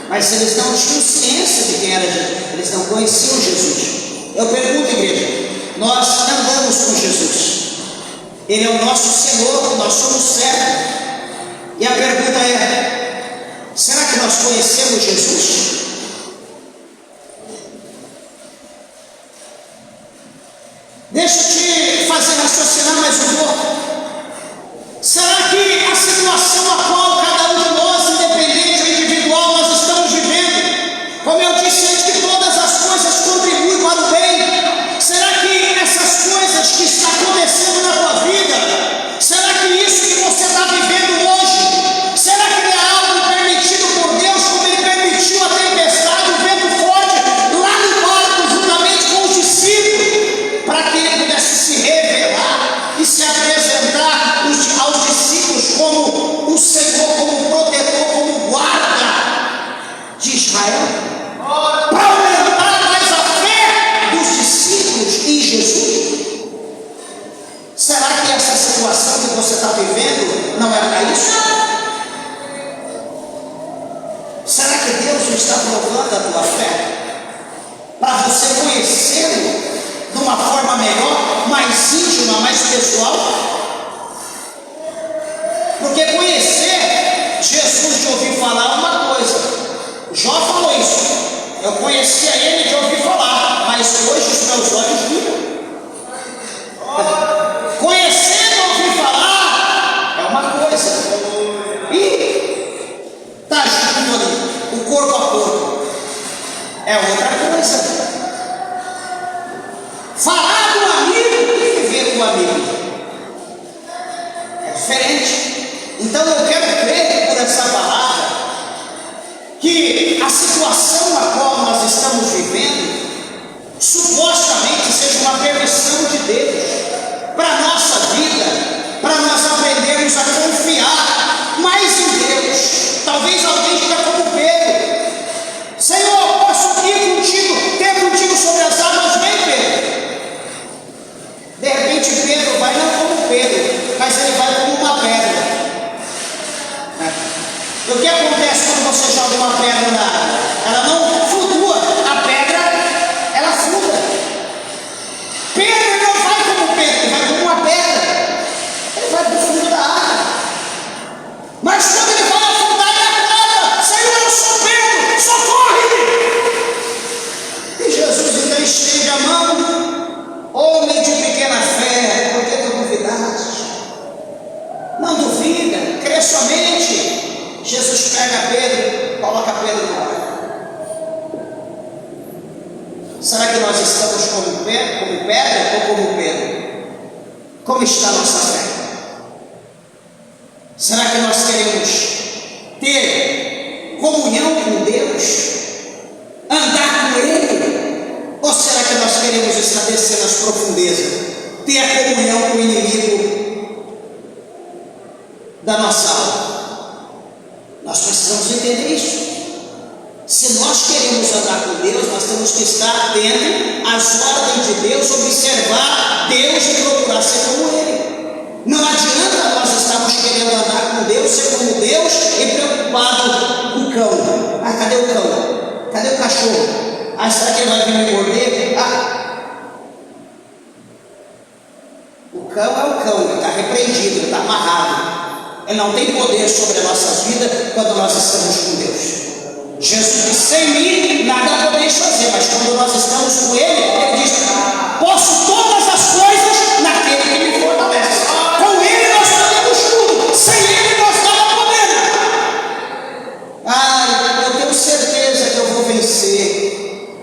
mas eles não tinham ciência de quem era Jesus, eles não conheciam Jesus. Eu pergunto, igreja, nós andamos com Jesus, Ele é o nosso Senhor, nós somos servos. E a pergunta é: será que nós conhecemos Jesus? Deixa eu te fazer raciocinar mais um pouco. Será que a situação a qual cada um de nós, independente ou individual, nós estamos vivendo, como eu disse antes, que todas as coisas contribuem para o bem, será que essas coisas que estão acontecendo na tua vida, será que isso que você está vivendo hoje, será que não é algo permitido por Deus, como Ele permitiu a tempestade, o vento forte, lá no barco, juntamente com os discípulos, para que Ele pudesse se revelar e se apresentar aos discípulos como o Senhor, como protetor, como guarda de Israel, para aumentar mais a fé dos discípulos em Jesus? Será que essa situação que você está vivendo não é para isso? Será que Deus não está provando a tua fé para você conhecê-lo de uma forma melhor, mais íntima, mais pessoal? Porque conhecer Jesus de ouvir falar é uma coisa. Jó falou isso. Eu conhecia ele de ouvir falar, mas hoje os meus olhos viram. Conhecer de ouvir falar é uma coisa. E está junto ali, o corpo a corpo, é outra coisa. Falar do amigo e viver com o amigo é diferente. Então eu quero crer por essa palavra que a situação na qual nós estamos vivendo supostamente seja uma permissão de Deus para a nossa vida, para nós aprendermos a confiar mais em Deus. Talvez alguém diga como Pedro: Senhor, posso ir contigo, ter contigo sobre as águas? Vem, Pedro. De repente Pedro vai não como Pedro, mas ele vai como uma pedra. O que acontece quando você joga uma pedra na água? Ela não flutua, a pedra, ela afunda. Pedro não vai como Pedro, ele vai como uma pedra. Ele vai para o fundo da água. Mas quando ele vai afundar, ele acorda: Senhor, eu sou Pedro, socorre-me. E Jesus então estende a mão: homem de pequena fé, por que tu duvidaste? Não duvida, crê somente. Jesus pega Pedro, coloca Pedro no ar. Será que nós estamos como pedra ou como Pedro? Como está a nossa fé? Será que nós queremos ter comunhão com Deus? Andar com Ele? Ou será que nós queremos estar descendo as profundezas? Ter a comunhão com o inimigo da nossa alma? Nós precisamos entender isso. Se nós queremos andar com Deus, nós temos que estar atento às ordens de Deus, observar Deus e procurar ser como Ele. Não adianta nós estarmos querendo andar com Deus, ser como Deus e preocupado com o cão. Ah, cadê o cão? Cadê o cachorro? Ah, será que ele vai vir me morder? O cão é o cão, ele está repreendido, ele está amarrado. Ele não tem poder sobre as nossas vidas quando nós estamos com Deus. Jesus disse: sem mim nada podeis fazer, mas quando nós estamos com Ele, Ele diz: posso todas as coisas naquele que me fortalece. Com Ele nós podemos tudo, sem Ele nós nada podemos. Eu tenho certeza que eu vou vencer.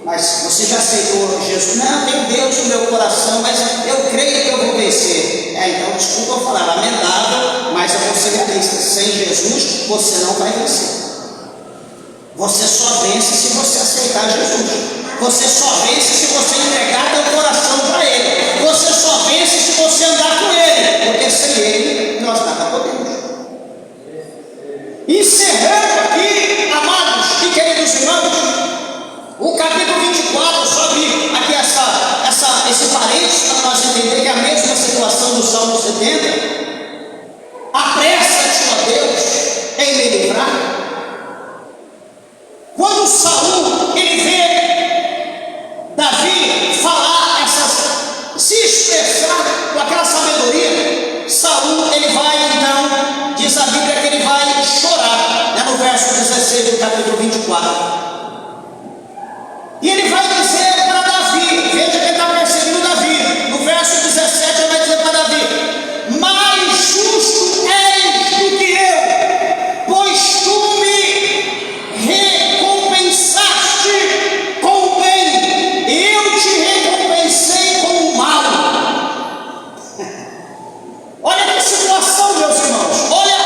Mas você já aceitou Jesus? Não, tem Deus no meu coração, mas eu creio que eu vou vencer. Então desculpa eu falar, lamentável, mas eu vou ser realista. Sem Jesus você não vai vencer. Você só vence se você aceitar Jesus. Você só vence se você entregar teu coração para Ele. Você só vence se você andar com Ele, porque sem Ele nós nada podemos. Encerrando aqui, amados e queridos irmãos, o capítulo 24, só abrir aqui esse parênteses para nós entender que é a mesma situação do Salmo 70. Apressa-te, ó Deus, em me livrar. Quando Saul ele vê Davi falar se expressar com aquela sabedoria, 16 do capítulo 24. E ele vai dizer para Davi, veja que ele está perseguindo Davi. No verso 17 ele vai dizer para Davi: mais justo és do que eu, pois tu me recompensaste com o bem, eu te recompensei com o mal. Olha que situação, meus irmãos. Olha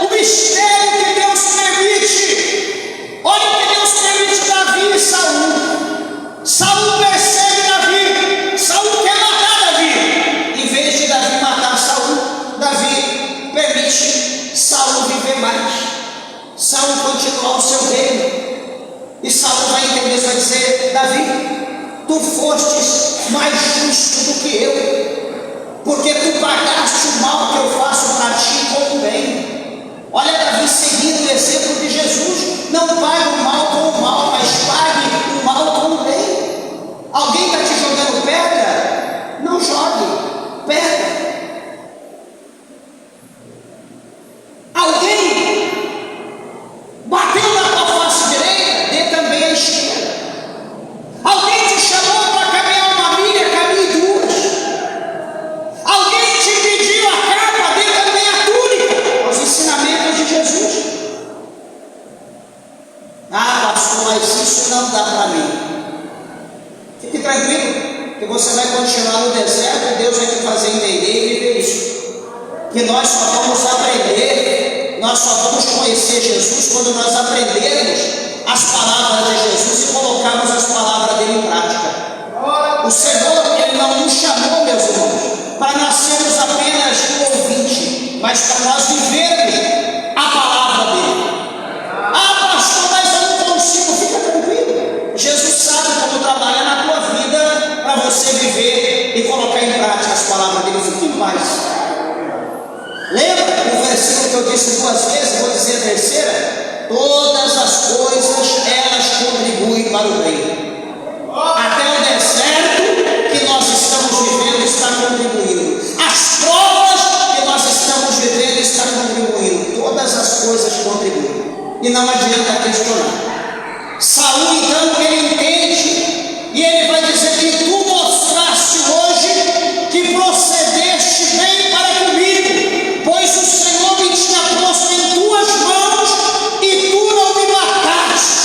o mistério que Deus permite. Olha o que Deus permite Davi e Saul. Saul persegue Davi. Saul quer matar Davi. Em vez de Davi matar Saul, Davi permite Saul viver mais. Saul continuar o seu reino. E Saul vai entender, vai dizer: Davi, tu fostes mais justo do que eu, porque tu pagaste o mal que eu faço para ti com o bem. Olha Davi seguindo o exemplo de Jesus: não pague o mal com o mal, mas pague o mal com o bem. Alguém está te jogando pedra? Não jogue pedra. Alguém bateu na tua face direita? Dê também a esquerda. Alguém te chamou para caminhar uma milha? Caminhe duas. Alguém te pediu a capa? Dê também a túnica. Os ensinamentos de Jesus. Ah, pastor, mas isso não dá para mim. Fique tranquilo, que você vai continuar no deserto e Deus vai te fazer entender e viver isso. Que nós só vamos aprender, nós só vamos conhecer Jesus quando nós aprendermos as palavras de Jesus e colocarmos as palavras dele em prática. O Senhor, ele não nos chamou, meus irmãos, para nós sermos apenas um ouvinte, mas para nós vivermos a palavra dele. Ah, pastor, mas eu não consigo. Fica tranquilo. Jesus sabe como trabalhar na tua vida para você viver e colocar em prática as palavras dele. Fique em paz. Lembra o versículo que eu disse duas vezes? Vou dizer a terceira: todas as coisas elas contribuem para o bem. Até o deserto que nós estamos vivendo está contribuindo. As provas que nós estamos vivendo estão contribuindo. Todas as coisas contribuem. E não adianta questionar. Saul então ele entende e ele vai dizer que tu mostraste hoje que procedeste bem para comigo, pois o Senhor me tinha posto em tuas mãos e tu não me mataste.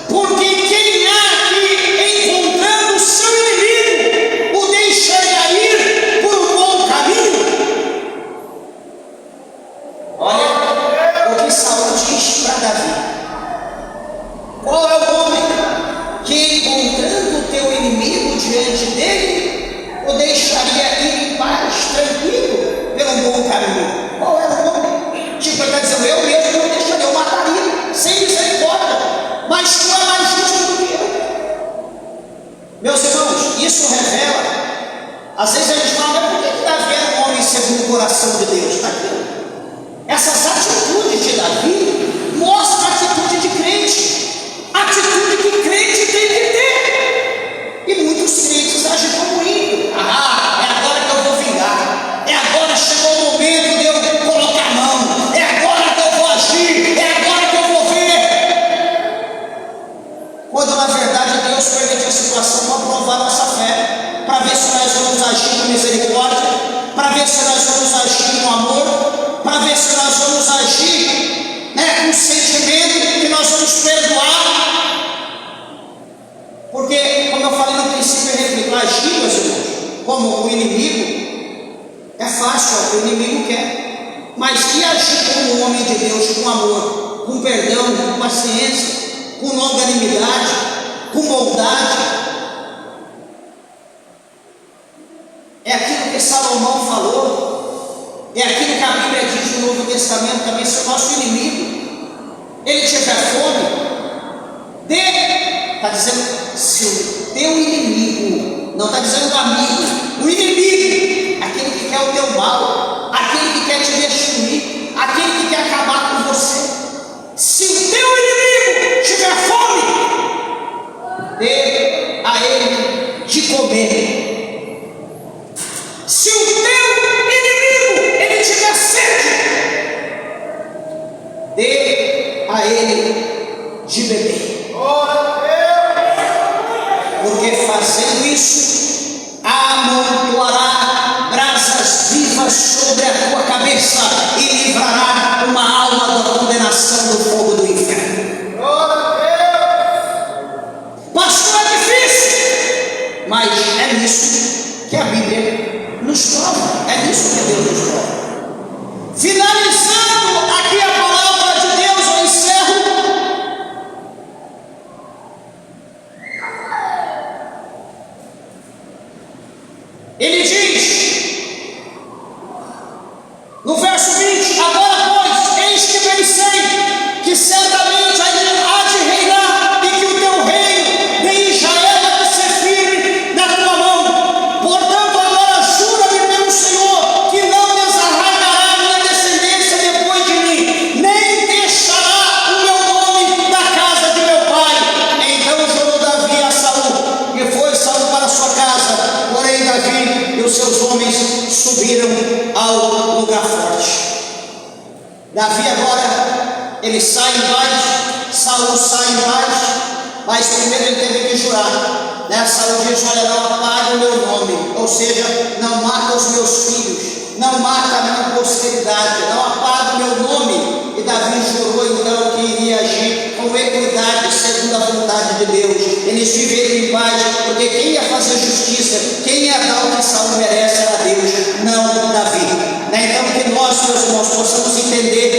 Porque quem há que, encontrando o seu inimigo, o deixaria ir por um bom caminho? Olha o que Saul diz para Davi. Qual é o homem que, encontrando o teu inimigo diante dele, o deixaria ir em paz, tranquilo, pelo bom caminho? Qual é o homem? Tipo, ele está dizendo: eu mesmo não deixaria, eu mataria, sem misericórdia, mas tu é mais justo do que eu. Meus irmãos, isso revela, às vezes a gente fala: mas por que Davi era um homem segundo o coração de Deus? Está aqui. Essas atitudes de Davi mostram a atitude de crente. Atitude que crente tem que ter. E muitos crentes agem como ímpio. Ah, é agora que eu vou vingar. É agora, chegou o momento de eu colocar a mão. É agora que eu vou agir. É agora que eu vou ver. Quando na verdade Deus permite a situação para provar nossa fé, para ver se nós vamos agir com misericórdia, para ver se nós vamos agir com amor, para ver se nós vamos agir com sentimento, que nós vamos perdoar. Porque, como eu falei no princípio, agir, meus irmãos, como o inimigo, é fácil, é o que o inimigo quer. Mas e agir como um homem de Deus, com amor, com perdão, com paciência, com longanimidade, com bondade? É aquilo que Salomão falou, é aquilo que a Bíblia diz no Novo Testamento também. Se o nosso inimigo ele tiver fome, está dizendo, se o teu inimigo, não está dizendo o amigo, o inimigo, aquele que quer o teu mal, aquele que quer te destruir, aquele que quer acabar com você, se o teu inimigo tiver fome, dê a ele de comer. Se o teu inimigo ele tiver sede, dê a ele de beber. Porque fazendo isso, amontoará brasas vivas sobre a tua cabeça e livrará uma alma da condenação do fogo do inferno. Pastor, é difícil, mas é nisso que a Bíblia nos prova, é nisso que Deus nos prova. Finalizando aqui a palavra de Deus, eu encerro. Ele diz, no verso 20: agora, pois, eis que bem sei que certamente há de reinar, e que o teu reino de Israel há de ser firme na tua mão. Portanto, agora jura-me pelo Senhor que não desarraigará minha descendência depois de mim, nem deixará o meu nome da casa de meu pai. Então jurou Davi a Saul, e foi Saul para sua casa. Porém Davi e os seus homens subiram ao lugar forte. Davi agora, ele sai embaixo, Saul sai embaixo, mas primeiro ele teve que jurar, né? Saul diz: olha, não apague o meu nome, ou seja, não mata os meus filhos, não mata a minha posteridade, não apaga o meu nome. E Davi jurou então que iria agir com equidade, segundo a vontade de Deus. Eles viveriam em paz, porque quem ia fazer justiça, quem ia dar o que Saul merece era Deus, não Davi. Então que nós, meus irmãos, possamos entender